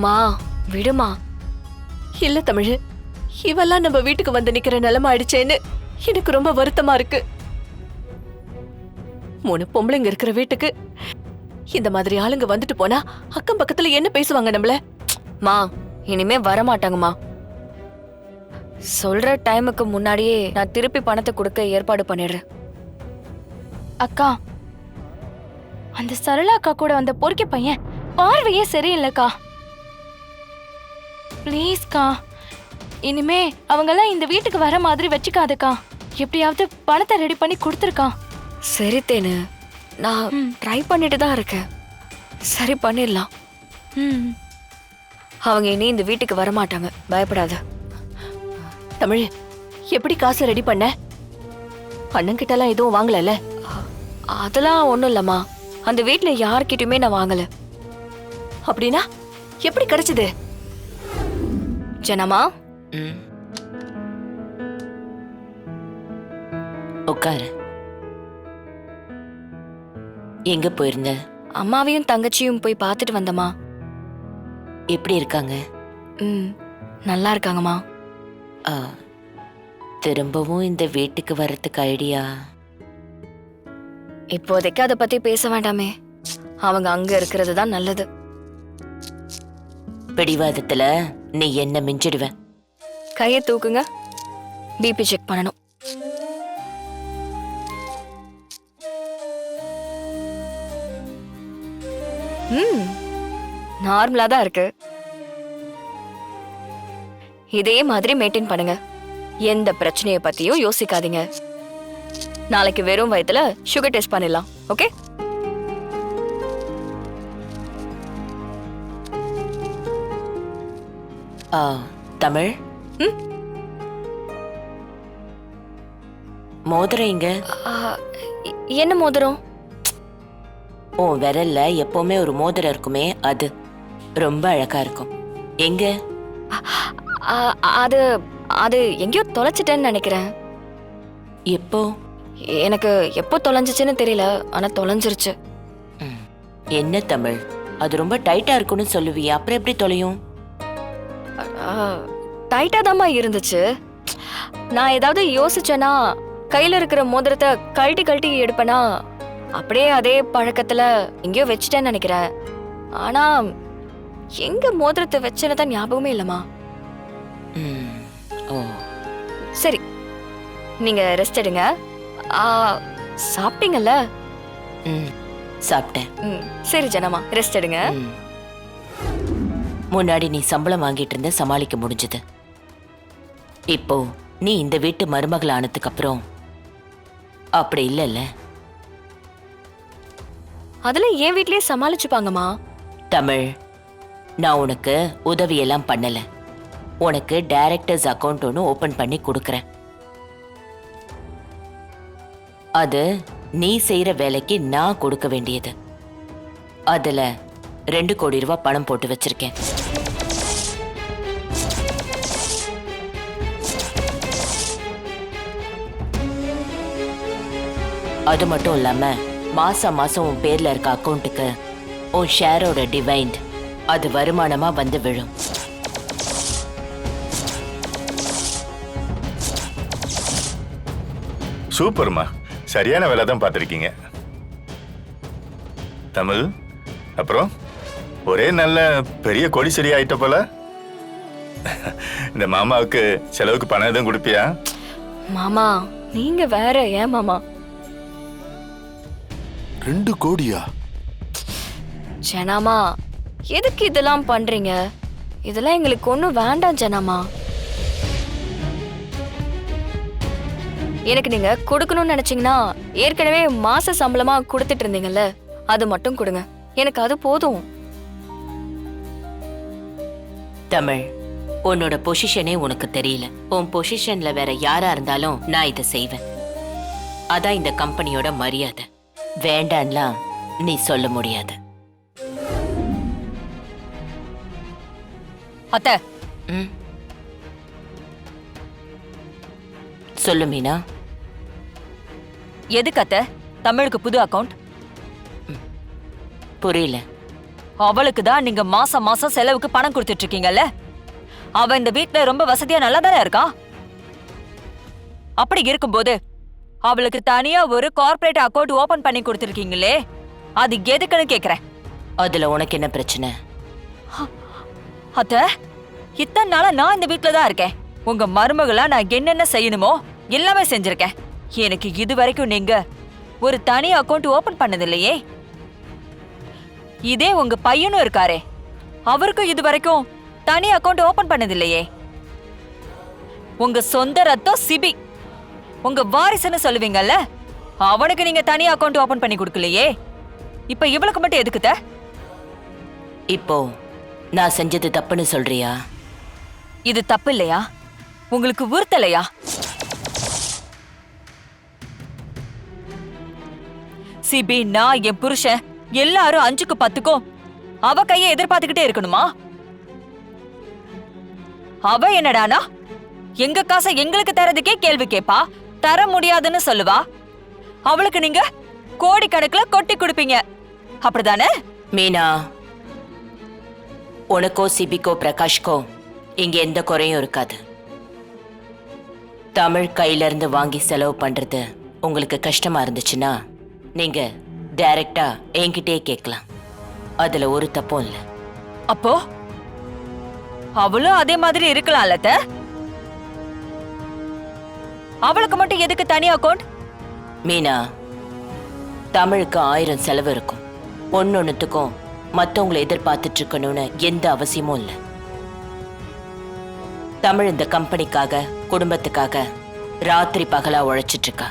மா விடுமா. இல்ல தமிழ், இவெல்லாம் நம்ம வீட்டுக்கு வந்து நிக்கிற நிலைமை ஆயிடுச்சேன்னு எனக்கு ரொம்ப வருத்தமா இருக்கு. 3 பொம்பளைங்க இருக்கிற வீட்டுக்கு இந்த மாதிரி ஆளுங்க வந்துட்டு போனா அக்கம் பக்கத்துல என்ன பேசுவாங்க நம்மள? மா இனிமே வரமாட்டாங்கம்மா. சொல்ற டைமுக்கு முன்னாடியே நான் திருப்பி பணத்தை கொடுக்க ஏற்பாடு பண்ணிடுறேன். அக்கா, அந்த சரளா அக்கா கூட வந்த பொறுக்கி பையன் பார்வையே சரியில்லைக்கா. ப்ளீஸ்க்கா, இனிமே அவங்கெல்லாம் இந்த வீட்டுக்கு வர மாதிரி வச்சுக்காதுக்கா. எப்படியாவது பணத்தை ரெடி பண்ணி கொடுத்துருக்கா. சரி தேனு, நான் ட்ரை பண்ணிட்டு தான் இருக்கேன். சரி பண்ணிடலாம். அவங்க இனி இந்த வீட்டுக்கு வரமாட்டாங்க, பயப்படாத. தமிழ், எப்படி காசு ரெடி பண்ண? அண்ணன் கிட்ட எல்லாம் எதுவும் வாங்கல? அதெல்லாம் ஒண்ணும் இல்லம்மா, அந்த வீட்டுல யார்கிட்டயுமே நான் வாங்கல. அப்படின்னா எப்படி கிடைச்சது? ஜனமா உட்காரு. எங்க போயிருந்த? அம்மாவையும் தங்கச்சியும் போய் பார்த்துட்டு வந்தம்மா. எப்படி இருக்காங்க? நல்லா இருக்காங்கம்மா. திரும்பவும் இந்த வீட்டுக்கு வர்றதுக்கு ஐடியா? இப்போதைக்கு அதை பத்தி பேச வேண்டாமே, அவங்க அங்க இருக்கிறது தான் நல்லது. பிடிவாதத்துல நீ என்ன மிஞ்சிடுவ. கையை தூக்குங்க, பிபி செக் பண்ணணும். நார்மலா தான் இருக்கு. இதே மாதிரி மெயின்டைன் பண்ணுங்க. எந்த பிரச்சனையை பத்தியும் யோசிக்காதீங்க. நாளைக்கு வெறும் வயித்துல சுகர் டெஸ்ட் பண்ணிடலாம். ஓகே? தமிழ், மோதிரம் இங்க. என்ன மோதிரம்? உன் விரல்ல எப்பவுமே ஒரு மோதிரம் இருக்குமே, அது ரொம்ப அழகா இருக்கும். எங்க? அது அது எங்கேயோ தொலைச்சிட்டேன்னு நினைக்கிறேன். எப்போ? எனக்கு எப்போ தொலைஞ்சிச்சுன்னு தெரியல, ஆனா தொலைஞ்சிருச்சு. என்ன தமிழ், அது ரொம்ப டைட்டா இருக்குன்னு சொல்லுவியா, அப்புறம் எப்படி தொலையும்? டைட்டா தாம்மா இருந்துச்சு. நான் ஏதாவது யோசிச்சேன்னா கையில இருக்கிற மோதிரத்தை கழட்டி கழட்டி எடுப்பேனா, அப்படியே அதே பழக்கத்துல எங்கேயோ வச்சுட்டேன்னு நினைக்கிறேன். ஆனா எங்க மோதிரத்தை வச்சேன்னு தான் ஞாபகமே இல்லம்மா. சரி, நீங்க ரெஸ்ட் எடுங்க. சாப்பிட்டீங்கல்ல? சாப்பிட்டேன். சரி ஜனமா, ரெஸ்ட் எடுங்க. முன்னாடி நீ சம்பளம் வாங்கிட்டு இருந்த, சமாளிக்க முடிஞ்சது. இப்போ நீ இந்த வீட்டு மருமகள் ஆனதுக்கு அப்புறம் அப்படி இல்லைல்ல? அதெல்லாம் என் வீட்லயே சமாளிச்சுப்பாங்கம்மா. தமிழ், நான் உனக்கு உதவியெல்லாம் பண்ணல. உனக்கு டைரக்டர்ஸ் அக்கவுண்ட் ஒன்று ஓபன் பண்ணி கொடுக்கறேன். அது நீ செய்யற வேலைக்கு நான் கொடுக்க வேண்டியது. அதுல 2 கோடி ரூபாய் பணம் போட்டு வச்சிருக்கேன். அது மட்டும் இல்லாம மாசம் மாசம் உன் பேர்ல இருக்க அக்கவுண்ட்டுக்கு உன் ஷேரோட டிவைண்ட் அது வருமானமா வந்து விழும். சூப்பர்மா, சரியான வேலை தான் பார்த்துருக்கீங்க. தமிழ், அப்புறம் ஒரே நல்ல பெரிய கோடீஸ்வரி ஆயிட்ட போல. இந்த மாமாவுக்கு செலவுக்கு பணம் எதுவும் கொடுப்பியா? மாமா நீங்க வேற. ஏன் மாமா? 2 கோடியா? ஜனாமா, எதுக்கு இதெல்லாம் பண்றீங்க? இதெல்லாம் எங்களுக்கு ஒண்ணும் வேண்டாம் ஜனாமா. எனக்கு நீங்க கொடுக்கணும்னு நினைச்சீங்கன்னா ஏற்கனவே மாச சம்பளமா கொடுத்துட்டு இருந்தீங்கல்ல, அது மட்டும் கொடுங்க. எனக்கு அது போதும். தமிழ், உன்னோட பொசிஷனே உனக்கு தெரியல. உன் பொசிஷன்ல வேற யாரா இருந்தாலும் நான் இதை செய்வேன். அதான் இந்த கம்பெனியோட மரியாதை. வேண்டான்லாம் நீ சொல்ல முடியாது. அத்தை, சொல்லு மீனா. எதுக்கு அத்தை தமிழுக்கு புது அக்கவுண்ட்? புரியல. அவளுக்கு தான் நீங்க மாசம் மாசம் செலவுக்கு பணம் கொடுத்துட்டு இருக்கீங்கல்ல. அவ இந்த வீட்ல ரொம்ப வசதியா நல்லா தானே இருக்கா. அப்படி இருக்கும்போது அவளுக்கு தனியா ஒரு கார்ப்பரேட் அக்கவுண்ட் ஓபன் பண்ணி கொடுத்துருக்கீங்களே, அது எதுக்குன்னு கேக்குறேன். அதுல உனக்கு என்ன பிரச்சனை? அத்த, இத்தனை நாளா நான் இந்த வீட்ல தான் இருக்கேன். உங்க மருமகளா நான் என்னென்ன செய்யணுமோ எல்லாமே செஞ்சிருக்கேன். எனக்கு இது வரைக்கும் நீங்க ஒரு தனி அக்கவுண்ட் ஓபன் பண்ணது இல்லையே. இதே உங்க பையனும் இருக்காரே, அவருக்கும் இது வரைக்கும் தனி அக்கவுண்ட் ஓபன் பண்ணது இல்லையே. உங்க சொந்த ரத்தம் சிபி, உங்க வாரிசுன்னு சொல்லுவீங்கல்ல, அவனுக்கு நீங்க தனி அக்கவுண்ட் ஓபன் பண்ணி கொடுக்கலையே. இப்ப இவளுக்கு மட்டும் எதுக்குத்த? இப்போ நான் செஞ்சது தப்புன்னு சொல்றியா? இது தப்பு இல்லையா? உங்களுக்கு உறுத்தலையா? சிபி, நான் என் புருஷன் எல்லாரும் 5க்கு 10க்கும் அவ கையை எதிர்பார்த்துக்கிட்டே இருக்கணுமா? அவ என்னடானா எங்க காசை எங்களுக்கு தரதுக்கே கேள்வி கேப்பா, தர முடியாதுன்னு சொல்லுவா. அவளுக்கு நீங்க கோடிக்கணக்குல கொட்டி கொடுப்பீங்க, அப்படிதானே? மீனா, உனக்கோ சிபிக்கோ பிரகாஷ்கோ இங்க எந்த குறையும் இருக்காது. தமிழ் கையில இருந்து வாங்கி செலவு பண்றது உங்களுக்கு கஷ்டமா இருந்துச்சுன்னா நீங்க டைரக்டா என்கிட்டயே கேட்கலாம். அதுல ஒரு தப்பும் இல்ல. அப்போ அவளும் அதே மாதிரி இருக்கலாம்ல அத்தை? அவளுக்கு மட்டும் எதுக்கு தனி அக்கவுண்ட்? மீனா, தமிழுக்கு 1000 செலவு இருக்கும். ஒன்னொன்னுத்துக்கும் மத்தவங்களை எதிர்பார்த்துட்டு இருக்கணும்னு எந்த அவசியமும் இல்ல. தமிழ் இந்த கம்பெனிக்காக, குடும்பத்துக்காக ராத்திரி பகலா உழைச்சிட்டு இருக்கா.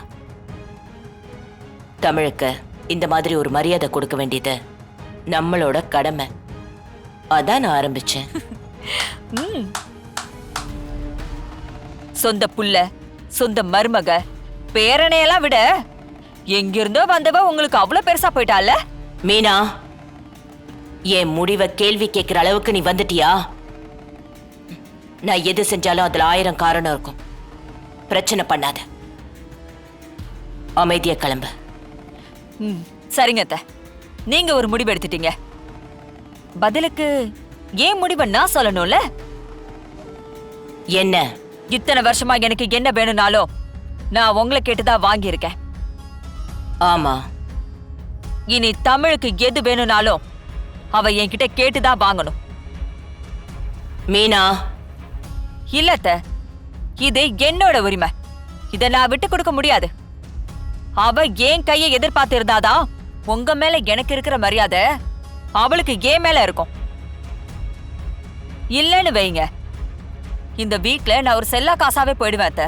தமிழுக்கு இந்த மாதிரி ஒரு மரியாதை கொடுக்க வேண்டியது நம்மளோட கடமை. அதான் நான் ஆரம்பிச்சேன். சொந்த புள்ள, சொந்த மருமக, பேரனையெல்லாம் விட எங்கிருந்தோ வந்தவ உங்களுக்கு அவ்வளவு பெருசா போயிட்டால. மீனா, என் முடிவை கேள்வி கேட்கிற அளவுக்கு நீ வந்துட்டியா? நான் எது செஞ்சாலும் அதுல 1000 காரணம் இருக்கும். பிரச்சனை பண்ணாத, அமைதியா கிளம்பு. சரிங்க அத்தை, நீங்க ஒரு முடிவு எடுத்துட்டீங்க. பதிலுக்கு ஏன் முடிவை நான் சொல்லணும்ல? என்ன? இத்தனை வருஷமா எனக்கு என்ன வேணும்னாலும் நான் உங்களை கேட்டுதான் வாங்கியிருக்கேன். ஆமா, இனி தமிழுக்கு எது வேணும்னாலும் அவ என்கிட்ட கேட்டுதான் வாங்கணும். மீனா, இல்லத்த, இது என்னோட உரிமை. இத நான் விட்டு கொடுக்க முடியாது. அவ என் கையை எதிர்பார்த்து இருந்தாதான் உங்க மேல எனக்கு இருக்கிற மரியாதை அவளுக்கு ஏன் மேல இருக்கும். இல்லன்னு வைங்க, இந்த வீட்ல நான் ஒரு செல்லா காசாவே போயிடுவேன் அத்தை.